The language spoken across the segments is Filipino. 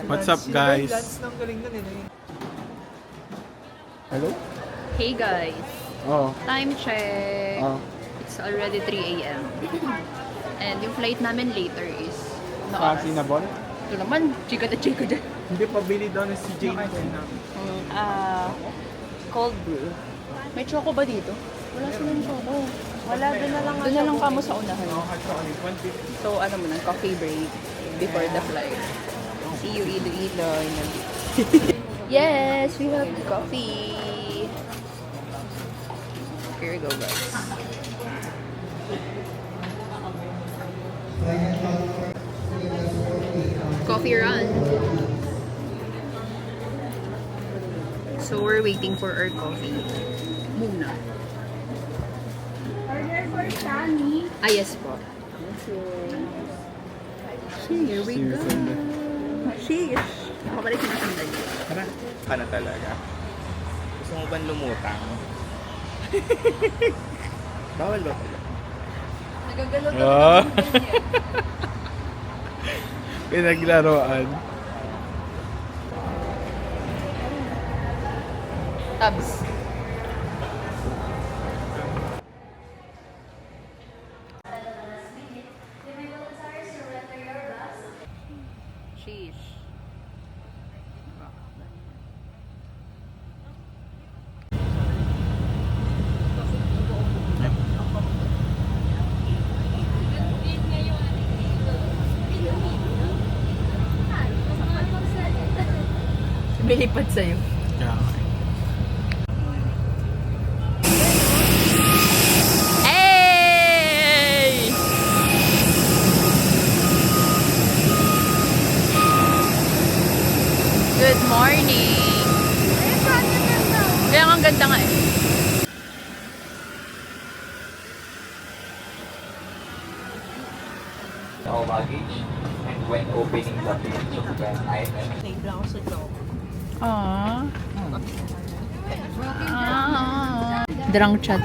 What's up, guys? Hello? Hey guys, Oh. time check. Oh. It's already 3 a.m. And yung flight namin later is ano oras? Sinabon? Ito naman, chika na chika dyan. Hindi pa bili daw na si Jane. Cold brew. May choco ba dito? Wala silang choco. Wala, doon na lang. Doon na lang kamo sa unahan. $150. So ano muna, coffee break before the flight. See you Iloilo. Yes, we have coffee. Here we go, guys. Coffee run. So we're waiting for our coffee. Muna. Order for Shani. Ah, yes po. Here we go. Sheesh. Makabalik na sandali. Tara. Ano talaga? Gusto mo ba lumutang? Bawal ba pala? Nagagalaw na Oh. Pinaglaruan. Tabs. Sheesh. Lumilipad sa'yo. Yeah. Hey! Good morning! Kaya ang ganda nga eh. All luggage, and when opening the bins of the item, Aww. Drunk chat.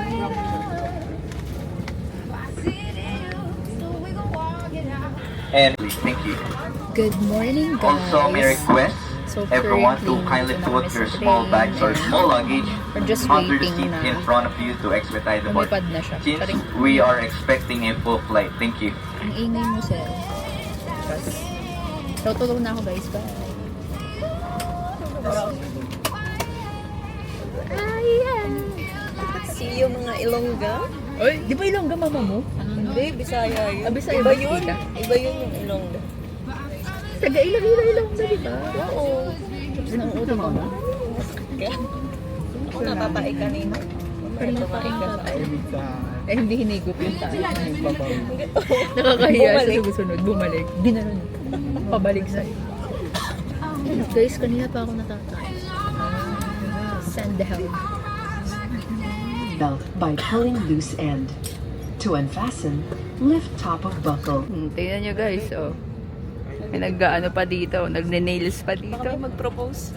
and thank you. Good morning, guys. Also, may request So everyone to currently, kindly nandito na put kami your sa small train bags or and small luggage we're just onto the waiting seat na in front of you to expedite the board. lumipad na siya. Since Charing. we are expecting a full flight, thank you. Ang ingay mo, sir. Tutulog na ako, guys. Bye. See you mga Ilongga. Oy, di ba Ilongga mama mo? Hindi, Bisaya yun. Ah, Bisaya Iba ba, yun. tita? Iba yun yung Ilongga. Taga Ilongga, di ba? Oo. Sinuuto mo na? Kaya, ako napapae kanina. Kanina pa rin ka. Eh, hindi hinigot yung tayo. Hindi. Nakakahiya sa Bumalik. susunod. Bumalik. Ginanon. Pabalik sa'yo. Guys, kanina pa ako natatay. Send the help. Belt by pulling loose end. To unfasten, lift top of buckle. Tingnan nyo guys, oh. May nag-ano pa dito, nagne-nails pa dito. Baka may mag-propose.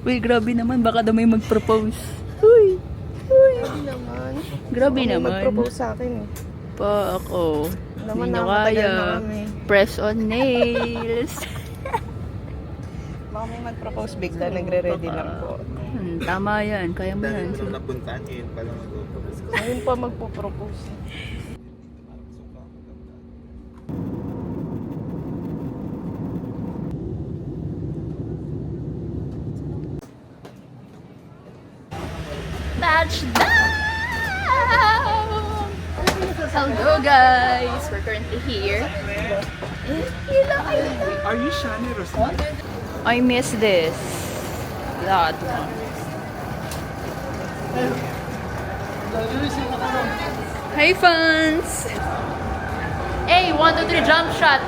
Uy, grabe naman, baka daw may mag-propose. Uy, uy. Hindi naman. Grabe Baka may naman. mag-propose sa akin eh. Pa ako. Naman Hindi nyo nakakatagal kaya. na kami. Press on nails. Baka may mag-propose bigla, nagre-ready lang po. Tama yan, kaya mo yan. napuntaan yun pala mag-propose. Ngayon pa magpo-propose. Touchdown! Hello guys! We're currently here. Are you Shani Rosal? I miss this. That one. Hey, fans! Hey, 1, 2, 3, jump shot!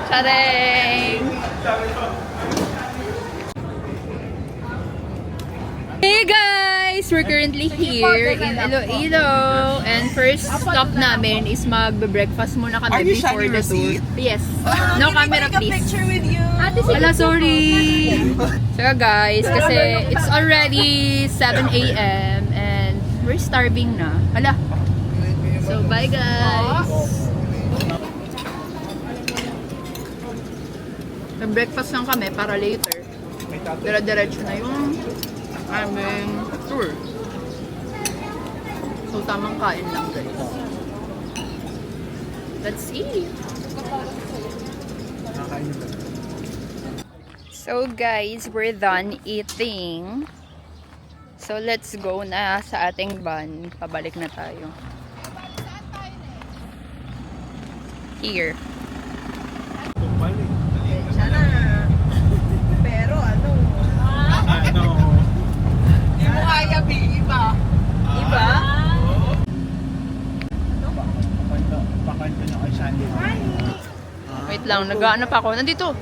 Hey! Charing! Hey guys! We're currently here in Iloilo. And first stop namin is magbe-breakfast muna kami before the tour. Yes. No camera, please. Picture with you. Wala, sorry! So guys, kasi it's already 7 a.m. and we're starving na. Hala! So bye guys! Mag-breakfast lang kami para later. Dire-diretso na yung aming tour. So tamang kain lang guys. Let's eat! So guys, we're done eating. So let's go na sa ating van. Pabalik na tayo. Here. Sana. Pero ano? Di mo kaya iba. Iba? Pakanta na kay Sandy. Wait lang, nag-ano pa ako. Nandito.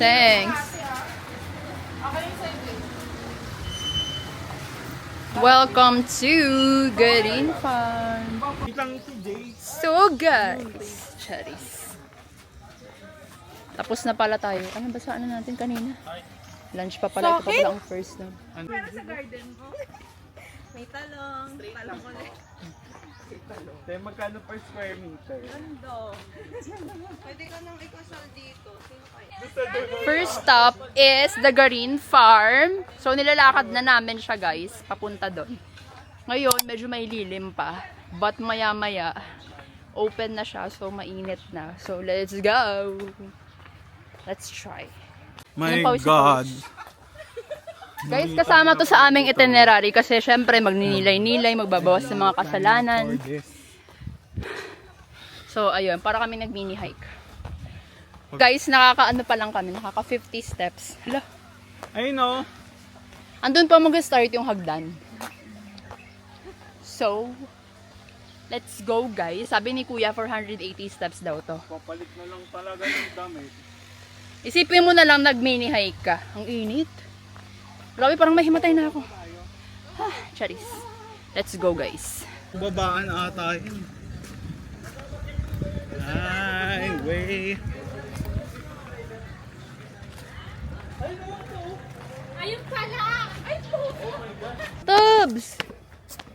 Thanks. Welcome to Green Farm. So guys, cherries. Tapos na pala tayo. Ano ba saan na natin kanina? Lunch pa pala. Ito pa pala ang first na. Pero sa garden mo, may talong. Talong ko na. Tayo magkano per square meter? Ando. Pwede ka nang ikasal dito. Sino kaya? First stop is the Green Farm. So nilalakad na namin siya guys, papunta doon. Ngayon medyo may lilim pa, but maya maya open na siya, so mainit na. So let's go. Let's try. My Anong pawis na God. pawis? Guys, kasama to sa aming itinerary kasi syempre magninilay-nilay, magbabawas ng mga kasalanan. So ayun, para kami nag-mini hike. Guys, nakakaano pa lang kami, nakaka 50 steps. Hala. I know. Andun pa mag-start yung hagdan. So, let's go guys. Sabi ni Kuya, 480 steps daw to. Papalit na lang talaga ng damit. Isipin mo na lang nag-mini hike ka. Ang init. Grabe, parang mahimatay na ako. Charis. Let's go guys. Babaan ata yun. Highway. Ayun pala! Ay po! Tubs!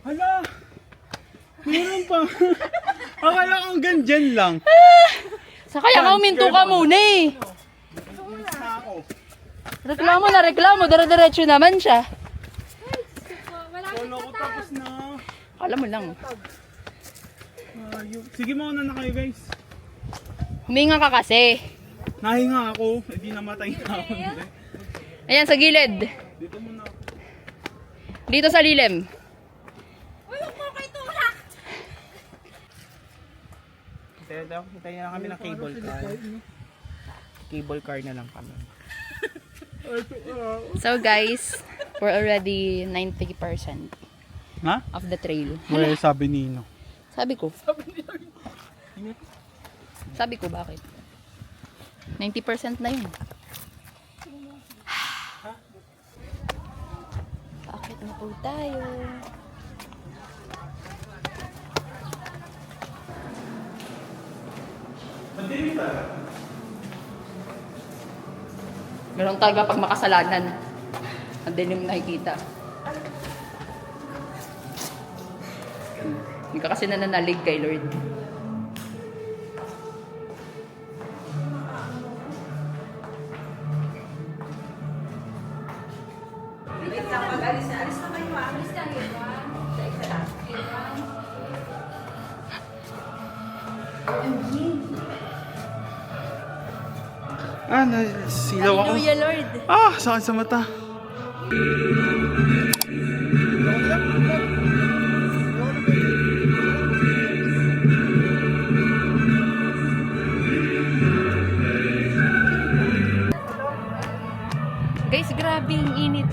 Hala! Meron pa. Akala ko hanggang dyan lang. Sa kaya ka uminto ka muna eh. Reklamo na reklamo. Dire-diretso naman siya. Kala ko tapos na. Alam mo lang. Sige mauna na kayo guys. Huminga ka kasi. Nahinga ako. Hindi namatay na ako. Ayan, sa gilid. Dito muna. Dito sa lilim. Hintayin na kami ng cable car. Cable car na lang kami. So guys, we're already 90% Ha? of the trail. Wala sabi Nino. Sabi ko. Sabi ko, bakit? 90% na yun. Bakit na po tayo? Meron talaga pag makasalanan. Ang dilim nakikita. Hindi ka kasi nananalig kay Lord. Nasilaw ako. Hallelujah, Lord. Sakit sa mata. Guys, grabe yung init.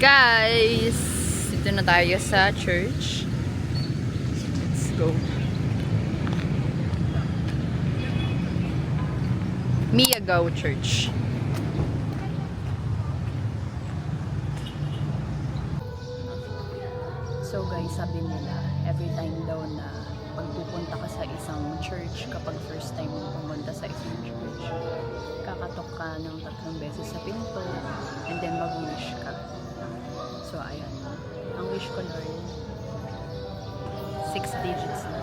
Guys, dito na tayo sa church. Let's go. Miagaw Church. So guys, sabi nila, every time daw na pagpupunta ka sa isang church, kapag first time mo pumunta sa isang church, kakatok ka ng 3 beses sa pinto, and then mag-wish ka. So ayan, ang wish ko Lord, 6 digits na.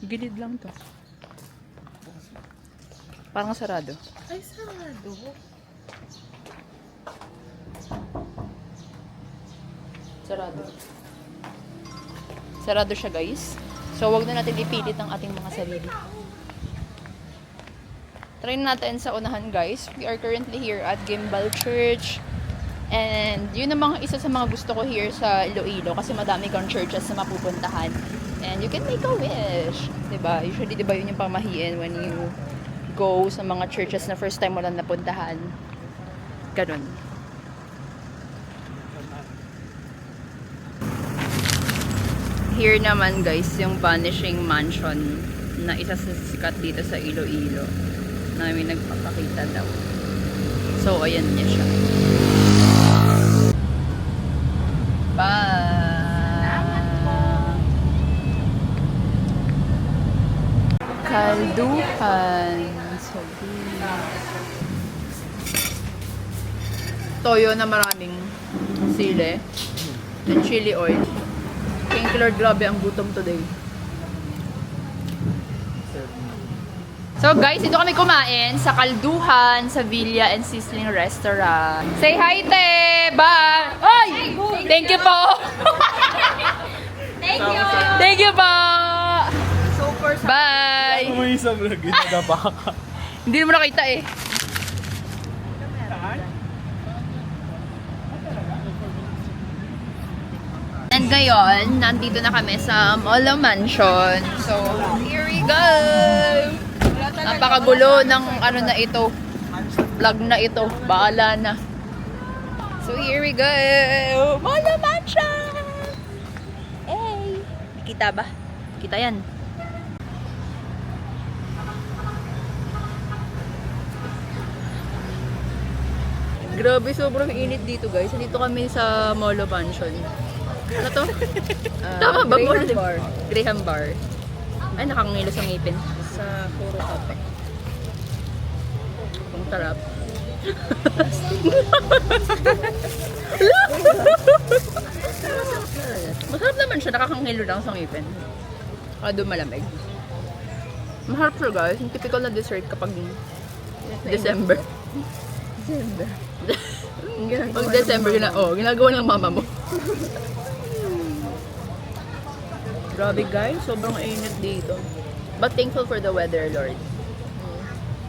Gilid lang to. Parang sarado. Ay, sarado. Sarado. Sarado siya guys. So wag na natin ipilit ang ating mga sarili. Try natin sa unahan guys. We are currently here at Gimbal Church. And yun ang mga isa sa mga gusto ko here sa Iloilo kasi madami kang churches na mapupuntahan. And you can make a wish. Diba? Usually diba yun yung pamahiin when you go sa mga churches na first time mo lang napuntahan. Ganun. Here naman guys, yung Vanishing Mansion na isa sa sikat dito sa Iloilo na may nagpapakita daw. So, ayan niya siya. Kalduhan. Toyo na maraming sili and chili oil. Thank you Lord, grabe ang gutom today. So guys, dito kami kumain sa Kalduhan, sa Villa and Sizzling Restaurant. Say hi, te! Bye! Ay! Thank you po! Thank you! Thank you po! Super! Bye! Umuwi sa vlog, ginagaba ka. Hindi mo nakita eh. And ngayon, nandito na kami sa Molo Mansion. So, here we go! Napakagulo ng ano na ito. Vlog na ito. Bahala na. So, here we go! Molo Mansion! Hey! Kita ba? Kita yan. Grabe, sobrang init dito guys. Nandito kami sa Molo Mansion. Ano to? Tama ba? Graham Bar. Graham Bar. Ay, nakangilo sa ngipin. Sa puro kape. Ang tarap. Masarap naman siya. Nakakangilo lang sa ngipin. Doon malamig. Masarap siya guys. Yung typical na dessert kapag December. Pag December, ginagawa ng mama mo. Grabe guys, sobrang init dito. But thankful for the weather, Lord.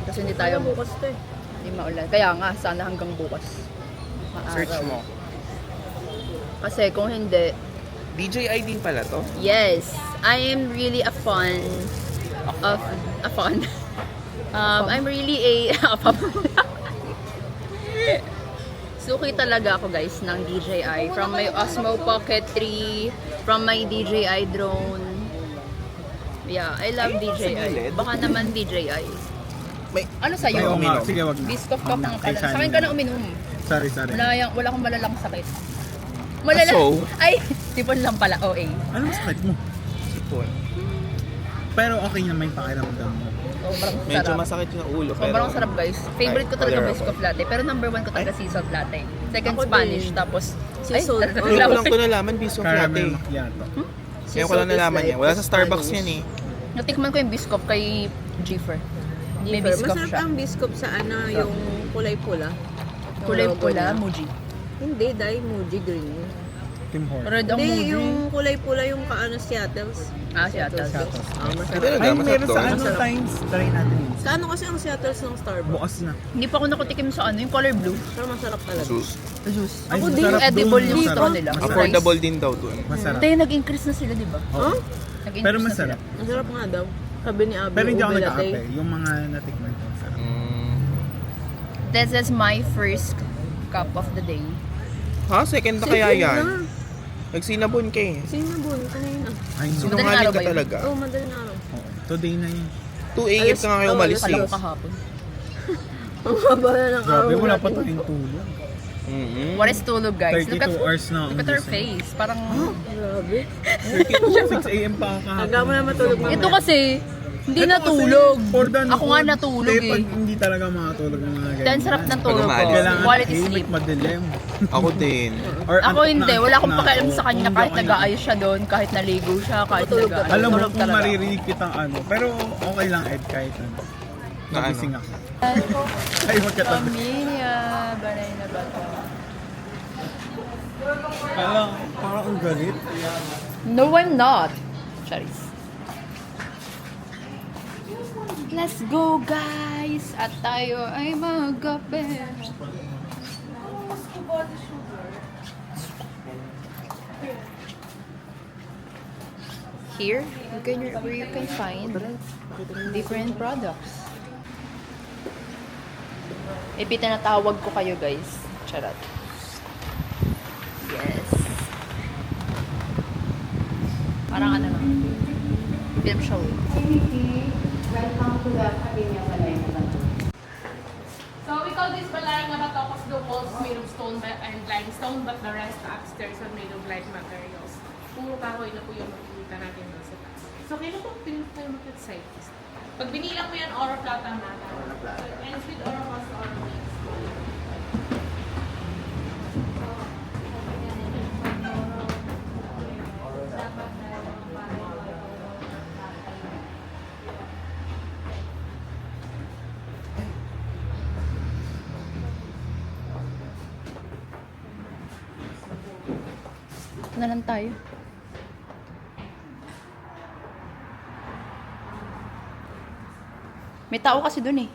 Kasi hindi tayo Bukas to eh. hindi maulan. Kaya nga, sana hanggang bukas. Maaraw. Search mo. Kasi kung hindi, DJI din pala to. yes, I am really a fan of a fan. I'm really a suki talaga ako guys ng DJI. From my Osmo Pocket 3, from my DJI drone. Yeah, I love DJI. Baka naman DJI. May, Ano sa'yo? Ayaw nga. Sige, wag na. Biscoff ka Wag na. pang pala. Kaysa Sa akin ka na uminom. Sorry. Wala akong malalang sakit. Malala. So? Ay, tipon lang pala. OA. Anong sakit mo? sipon. Pero okay naman yung pakiramdam mo. Sobrang Medyo sarap. masakit yung ulo. Sobrang sarap guys. Favorite ko talaga tolerable. Biscoff latte. Pero number 1 ko talaga sea salt latte. Second Ako Spanish. din. Tapos, Sea salt. Ngayon ko lang ko nalaman, Biscoff Caramel latte. macchiato. Ngayon ko lang nalaman yan. Wala sa Starbucks yan eh. Natikman ko yung Biscoff kay Jiffer. May Biscoff Masarap siya. ang biscuit sa ano, yung kulay pula. Kulay Yung pula, logo Muji. niya. Hindi, dahil Muji green. Tim Hortons. Red ang Hindi, movie. yung kulay pula yung kaano Seattle's. Seattle. Talaga, Ay, masarap meron sa doon. ano times. Try natin yun. Kaano kasi ang Seattle's ng Starbucks? Bukas na. Hindi pa ako nakatikim sa ano, yung color blue. Pero masarap talaga. Sus. Juice. Ay, Ako din yung masarap edible dun, yung masarap. straw nila. Affordable din daw doon. Masarap. Tayo nag-increase na sila, di ba? Oo. Nag-increase Pero na masarap. Masarap nga daw. Sabi ni Abby, Pero hindi ako ube latte. nagkakape. Yung mga natikman ko. Masarap. sila. This is my first cup of the day. Ha? Second na kaya yan? Nagsinabon ka eh. Sinabon, kanina. Ay, no. Sinungaling araw ka ba yun? talaga. Oo, madaling araw. Oo. Today na yun. 2 a.m. ka nga kayo umalis Kala eh. ko kahapon. Ang haba na ng araw Grabe, wala pa natin. tayong tulog. What is tulog, guys? 32 hours na ang Look at her gising. face. Parang... Grabe. 6 a.m. pa ako kahapon. Hangga mo na matulog mamaya. Ito kasi, hindi Ito natulog. kasi, for the Ako nga noon, natulog pag eh. hindi talaga makatulog ng mga ganyan. Then sarap ng tulog ko. umalis. Kailangan Quality tahimik, sleep. madilim. Ako din. Or Ako antok hindi, na wala akong antok na pakialam ako. sa kanya Kung kahit hindi ako nag-aayos siya doon, kahit naligo siya, kahit Matulog ka. nag-aayos. Alam mo Tulog kung talaga. maririnig kitang ano. Pero okay lang Ed kahit ano. Na ano? Nagising ako. Ay, magkatabi. Pamilya, balay na ba ito? Parang ang galit. No, I'm not. Charis. Let's go, guys! At tayo ay magkape. Here, where you can find different products. Ipitinatawag ko kayo, guys. Charot. Yes. Parang ano lang. Film show. Welcome to the Academia Balay na Bato. So we call this balay nga bato because the walls made of stone and limestone, but the rest upstairs are made of light materials. Puro kahoy na po yung makikita natin doon sa taas. So kailan po pinag site test? Pag binilang mo yan, oro plata na. So it ends with oro plus oro mix. Na lang tayo. May tao kasi dun eh.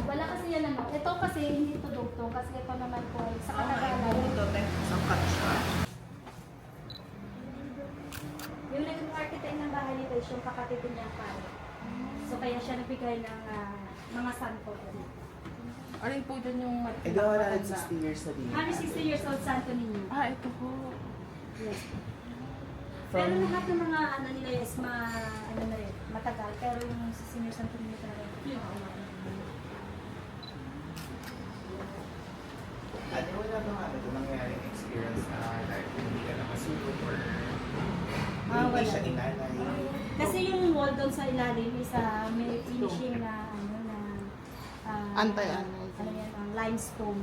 Wala kasi yan ano. Ito kasi hindi ito dugtong kasi ito naman po ay sa katagalan. Yung naging architect ng bahay nito is yung kapatid niya pare. So kaya siya nagbigay ng mga santo. Alin po dyan yung Eh, daw wala 60 years na din. 160 years old santo ninyo. ito po. Yes. Pero lahat ng mga ano nila is ano na rin, matagal. Pero yung sa senior santo ninyo talaga. Ano wala ba nga ito nangyaring experience na like hindi ka na masulog or hindi wala. siya inanay? Kasi yung wall doon sa ilalim is may finishing na ano na ano yan, limestone.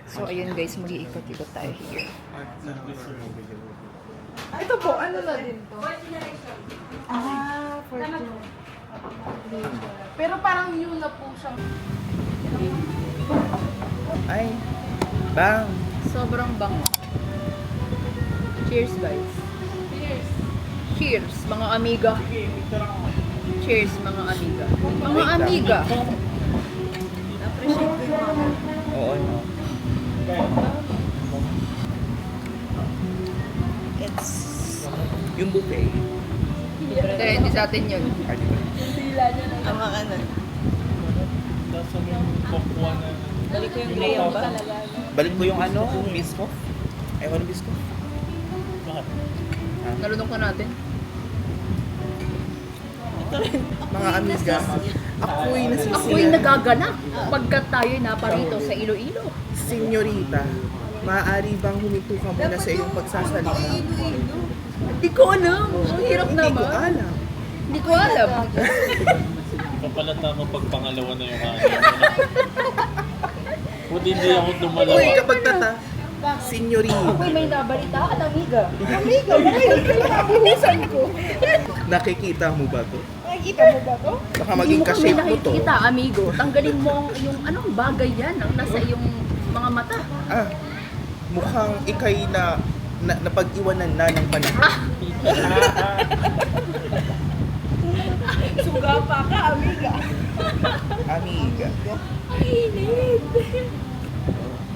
So ayun guys, mag-iikot-ikot tayo here. Ito po, ano na din to? Pero parang yun na po siyang Ay, bang! Sobrang bango. Cheers guys. Cheers mga amiga. Cheers mga amiga. Mga amiga. Appreciate ko yung mga. Oo, no. It's Yung buffet. Hindi sa atin yun. Ah, di ba? ang mga ano. Balik ko yung graham ba? Balik ko yung ano, biscoff. Ewan biscoff. Nalunok na natin. Mga amiga, ako'y Ako'y nasisiyan. nagaganap pagkat tayo naparito sa Iloilo. Senyorita, maaari bang huminto ka muna sa iyong pagsasalita? Hindi ko alam. Ang hirap Hindi ko naman. alam. Hindi ko alam. Kapalata mo pag pangalawa na yung ano. Buti hindi ako dumalawa. Uy, kapag tata, senyorita. Uy, may nabalita ka, amiga. Nakikita mo ba to? Nakikita mo ba to? Baka maging Hindi mo kami ka-shape mo to. nakikita, amigo. Tanggalin mo yung anong bagay yan ang nasa iyong mga mata. Ah, mukhang ikay na napag-iwanan na ng panahon. Suga pa ka, amiga. Amiga. Init.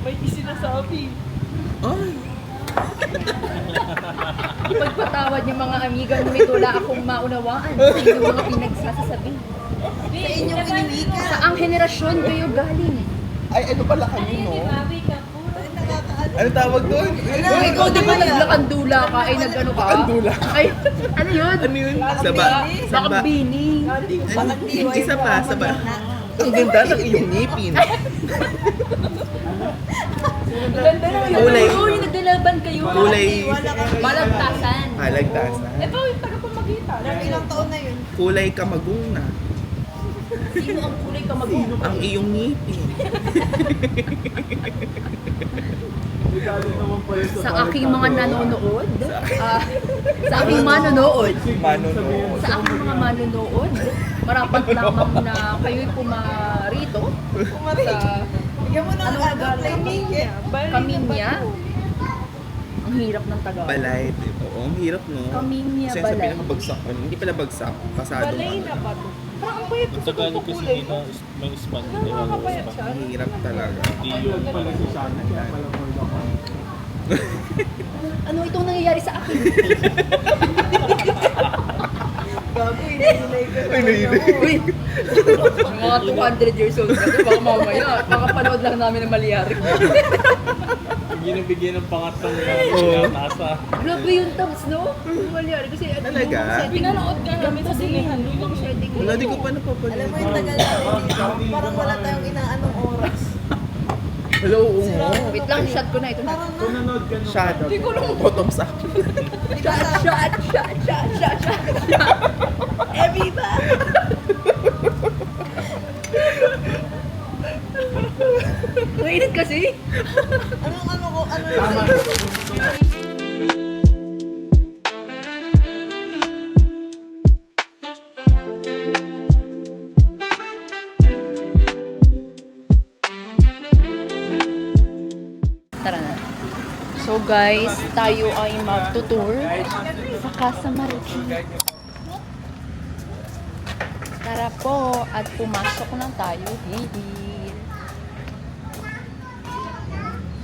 May sinasabi. Ay, Ipagpatawad niyo mga amiga, ngunit wala akong maunawaan sa inyong mga pinagsasasabi. Sa inyong inilika. Sa ang henerasyon kayo galing. ay ano pala kami, no? Babi ka po. Ano tawag doon? Kung ikaw di ba naglakandula ka, ay nag-ano ka? Lakandula. Ay, ano yun? Ano yun? Saba. Saba. Bini. Isa pa, saba. Ang ganda ng iyong ngipin. Ganda na yun. Kulay. Uy, nagdalaban kayo. Kulay. Malagtasan. Halagtasan. Ito yung tagapamagitan. Ilang taon na yun? Kulay kamagong na. Sino ang kulay ka mag-uno? Ang iyong ngipin. Sa aking mga nanonood, sa aking manonood, Manonood. sa aking mga manonood, marapat lamang na kayo'y pumarito sa Bigyan mo ng Kaminya. Kaminya. Ang hirap ng Tagalog. Balay, diba? Oo, ang hirap, no? Kaminya Kasi sa balay. pinakabagsak, hindi pala bagsak, pasado. Balay na ba to? Parang ang bayad ko Ang sa Tagalog kasi kukulay. hindi na may span. Nakakapayat siya. Ang hirap talaga. Hindi yun. Ano itong nangyayari sa akin? Gago, inilay ko. Uy! Mga 200 years old na baka mamaya, makapanood lang namin ng Malyari. Bigyan ng pangatong nasa. Grabe yung tabs, no? Yung Malyari kasi Talaga? pinanood ka namin sa sinihan. Yung setting. Wala, di ko pa napapanood. Alam mo yung tagal namin dito, parang wala tayong inaanong oras. Hello, oo. Wait lang, shot ko na ito na. Shot. Bottoms up. Shot. Eviva! Mainit kasi. Ano Tara na. So guys, tayo ay magtutour sa Casa Marikina. Tara po at pumasok na tayo. Baby.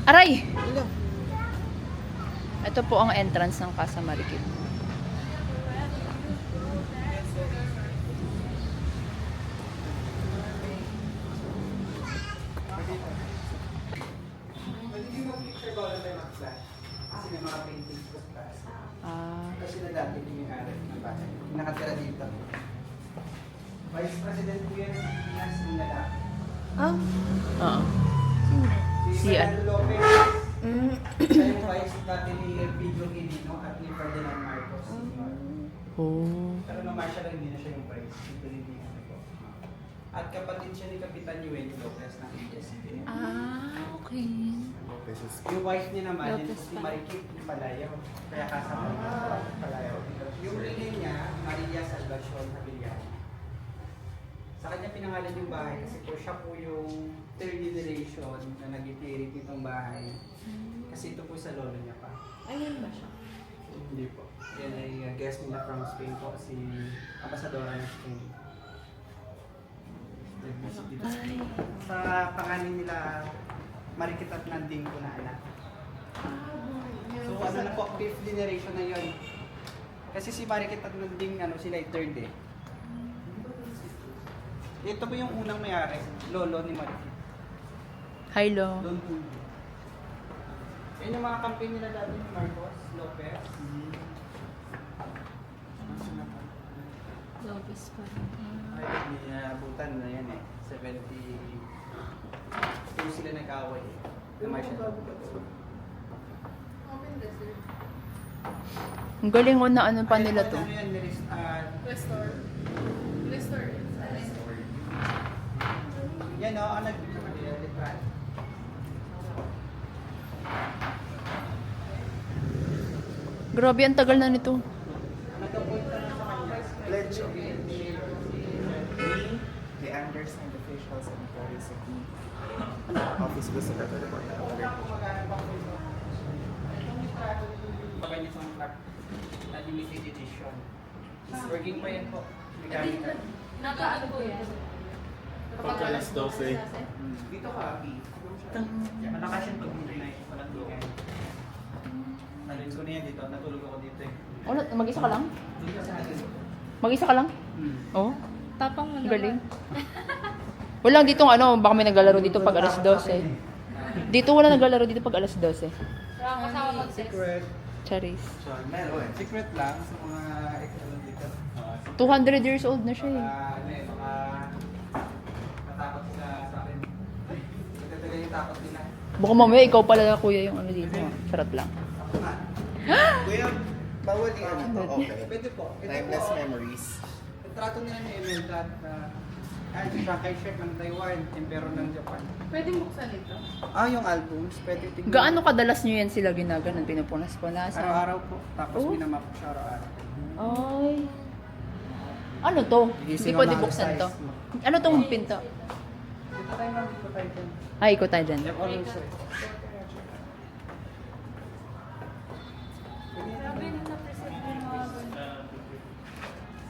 Aray! Ito po ang entrance ng Casa Marikina. Kasi may mga paintings ko sa taas. Ah, Kasi na dati yung may-ari ng bahay. Nakatira dito. Vice President po yan sa Pilipinas ng lalaki. oo. Si Si ano? Fernando Lopez. Siya yung vice dati ni Elpidio Quirino at ni Ferdinand Marcos. Oh. Pero naman siya lang, hindi na siya yung vice. Ito hindi na po. At kapatid siya ni Kapitan Yuen Lopez ng ASP. Ah, okay. Yung wife niya naman, yun Lopez si pa. Marikit Palayaw. Kaya kasama niya sa Palayaw. Yung rin niya, Maria Salvacion Habiliano. Sa kanya pinangalan yung bahay kasi po siya po yung third generation na nag-itirit nitong bahay. Kasi ito po sa lolo niya pa. Ayun ba siya? Hindi po. Yan ay guest nila from Spain po, si Ambassadora ng Spain. Nag-visit dito. Sa pangalan nila, Marikit at Nanding po na anak. So ano na po, fifth generation na yun. Kasi si Marikit at Nanding, sila ay third eh. Ito po yung unang may-ari, lolo ni Marikit. Hi, Lo. Don Julio. Yan yung mga campaign nila dati ni Marcos, Lopez. Lopez pa. Ay, hindi naabutan na yan eh. 72 sila nag-away eh. Na Marshall. Ang galing mo na ano pa nila to. Ano yan, Restore. Yan o, ang nag-litran. Grabe, ang tagal na nito. Nagkapunta na sa kanya. Pledge of allegiance. We, the undersigned officials and employees of the Office of the Secretary of the Pagkanya sa mga na limited edition. Working pa yan po. Mechanical. Nakaano po yan? Pagkalas 12. Dito ka, Abi. Malakas yung pag-midnight. Walang tingay. Nalins ko na yan dito. Natulog ako dito eh. Wala, mag-isa ka lang? Dito sa atin. Mag-isa ka lang? Hmm. Oo. Tapang mo Galing. Wala ditong ano, baka may naglalaro dito pag alas 12. Dito wala naglalaro dito pag alas 12. kasama Secret. Charis. Meron. Secret lang sa mga extra dito. 200 years old na siya eh. Ano eh, mga natakot sila sa akin. Ito talaga yung takot nila. Baka mamaya ikaw pala kuya yung ano dito. Charot lang. Ako nga. Kuya, bawal yung ano to. Okay. Pwede po. Ito Timeless po. memories. Yung trato nila ni Imelda at si Shanghai Chef ng Taiwan, Emperor ng Japan. Pwede buksan ito. Yung albums, pwede tingnan. Gaano kadalas nyo yan sila ginaganon? Pinupunas-punasan? Araw-araw po. Tapos Oh. minamap ko siya araw-araw. Ay. Ano to? Hindi pwede buksan to. Ano tong pinto? Dito tayo lang, dito tayo dyan. Ay, ikaw tayo dyan. Yep, always sir.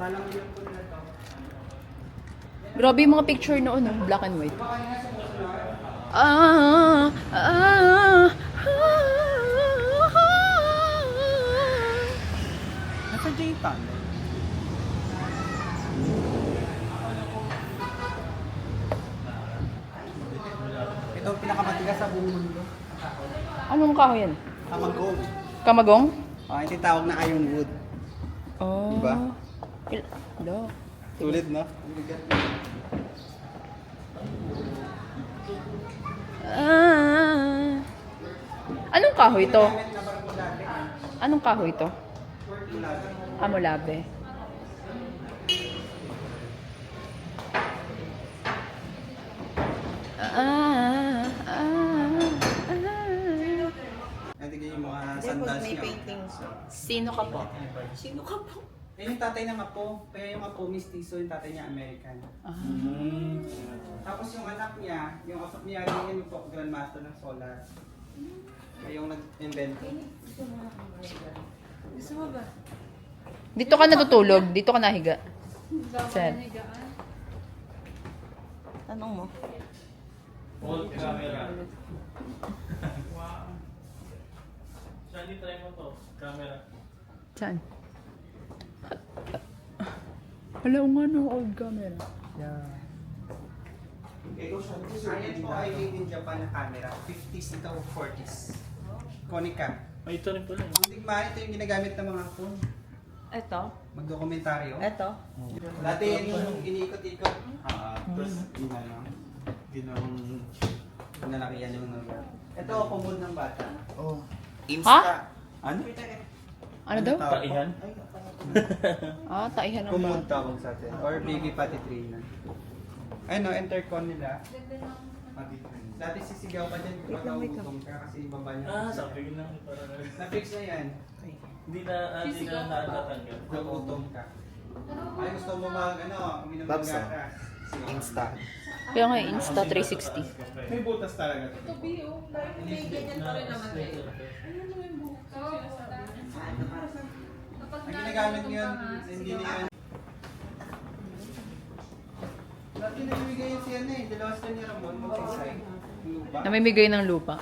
Salang yun po nila to. Grabe yung mga picture noon, no? Black and white. Ah, ah, ah, Nasa J-Tan. Ito ang pinakamatigas sa buong mundo. Anong kahoy yan? Kamagong. Kamagong? Ito yung tawag na ironwood. Oh. Diba? Do. Tulid, no? Ang bigat mo. Ah. Anong kahoy to? Anong kahoy to? Amulabe. Ah, ah, ah. Natigyan yung mga sandals niya. Sino ka po? Sino ka po? Yung tatay ng apo, kaya yung apo mistiso, yung tatay niya American. Tapos yung anak niya, yung apo niya, yun yung po, grandmaster ng solar. Kaya yung nag-invento. Gusto mo ba? Dito ka natutulog? Dito ka nahiga? Sir. Tanong mo. Old camera. Wow. Shani, try mo to. Camera. Saan? Wala nga no, old camera. Ayan po ay made in Japan na camera. 50s ito, 40s. Konica. Ay, ito rin pala. Ang digmaan, ito yung ginagamit ng mga phone. Ito. Magdokumentaryo. Ito. Dati yung iniikot-ikot. Tapos, Nalakihan yung number. Ito, kumod ng bata. Oh. Ha? Ano? Ano daw? Taihan? Ah, taihan ng Kumod bata. tawag sa atin. Or baby potty trainer. Ano, intercon nila. Dati sisigaw ka dyan kung magugutom ka kasi baba niya. sabi ko lang. Na-fix na yan. Hindi na natatanggal. Nagugutom ka. Ay, gusto mo uminom ng Babsa. gatas. Insta. Kaya nga, Insta 360. May butas talaga. Ito, Bio. May ganyan pa rin naman eh. Ang ginagamit yun, hindi na yan. Dati nabibigay yun si ano eh, dalawas ka ni Ramon, mag-exay. Lupa. Namimigay ng lupa.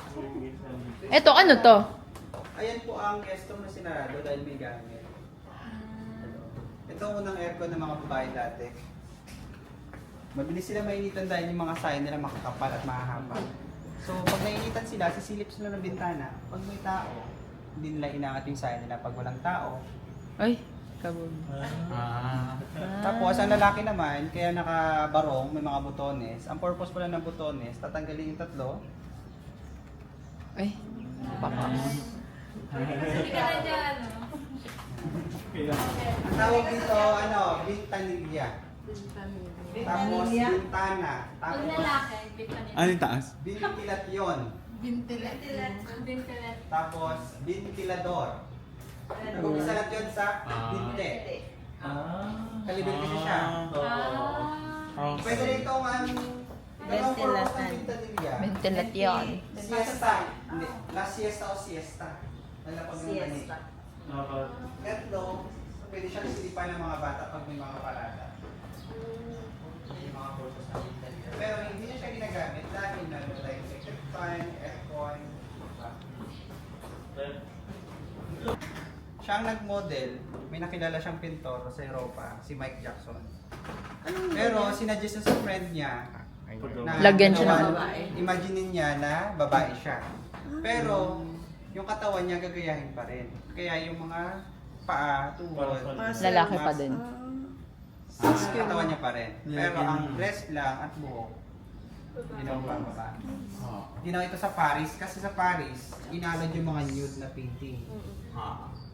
Eto, ano to? Ayan po ang guestong na sinarado dahil may gamit. Ito ang unang aircon ng mga babae dati. Mabilis sila mainitan dahil yung mga sign nila makakapal at mahahaba. So pag nainitan sila, sisilip sila ng bintana. Pag may tao, hindi nila inaangat yung sign nila. Pag walang tao, Ay, kabog. tapos ang lalaki naman, kaya nakabarong, may mga butones. Ang purpose pala ng butones, tatanggalin yung tatlo. Ay, papas. Hindi ka na dyan, no? Ang tawag dito, ventanilla. Tapos bintana. Pag Tapos lalaki, bitanin. Ano yung taas? ventilasyon. Tapos ventilador. Nag-umpisa lang yun sa binte. Kalibin kasi siya. Okay. Pwede rin itong dalawang purpose ng ventanilla. Ventilasyon. Siesta. Hindi. La siesta o siesta. Lalapag ng mani. Tatlo, pwede siyang silipan ng mga bata pag may mga parada. Yung mga purpose ng ventanilla. Pero hindi na siya ginagamit dahil meron tayong electric fan, aircon. Siya ang nag-model, may nakilala siyang pintor sa Europa, si Mike Jackson. Pero sinuggest sa friend niya na Lagyan siya ng ginawa- Imaginin niya na babae siya. Pero yung katawan niya gagayahin pa rin. Kaya yung mga paa, tuhod, Lalaki pa din. katawan niya pa rin. Pero ang breast lang at buhok, ginawa pa ang babae. Ginawa ito sa Paris kasi sa Paris, inalad yung mga nude na painting.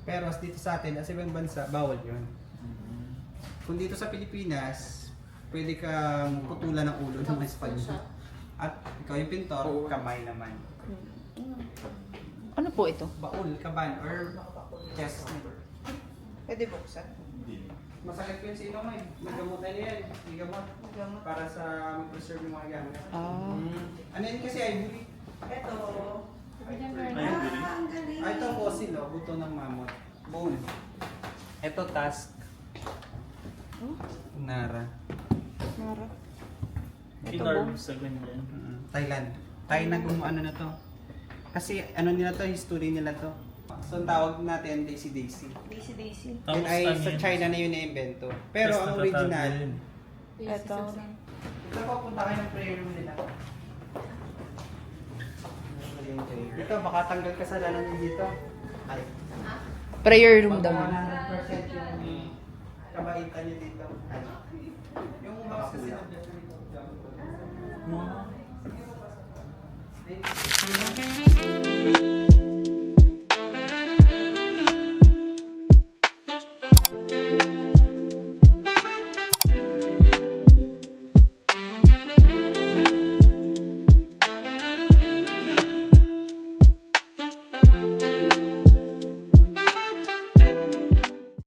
Pero dito sa atin, sa ibang bansa, bawal yun. Kung dito sa Pilipinas, pwede kang putulan ng ulo ng Espanyol. At ikaw yung pintor, kamay naman. Ano po ito? Baul, kaban, or chest. Pwede buksan. Masakit ko yun sa ino, may gamot na yan. May gamot. Para sa mag-preserve yung mga gamit. Ano yun kasi ivory? Ito. Ah, ito fossil, oh, buto ng mammoth. Bone. Ito tusk. Nara. Inorm sa ganyan. Thailand. Thai na ano na to. Kasi ano nila to, history nila to. So ang tawag natin Daisy Daisy. Daisy. Yun ay sa China na yun na-invento. Pero ang original, Ito. ito po, punta kayo ng prayer room nila. Dito, baka tanggal kasalanan niyo dito. Ay. Prayer room daw. Baka 100% yung kabaitan niyo dito. Ay. Yung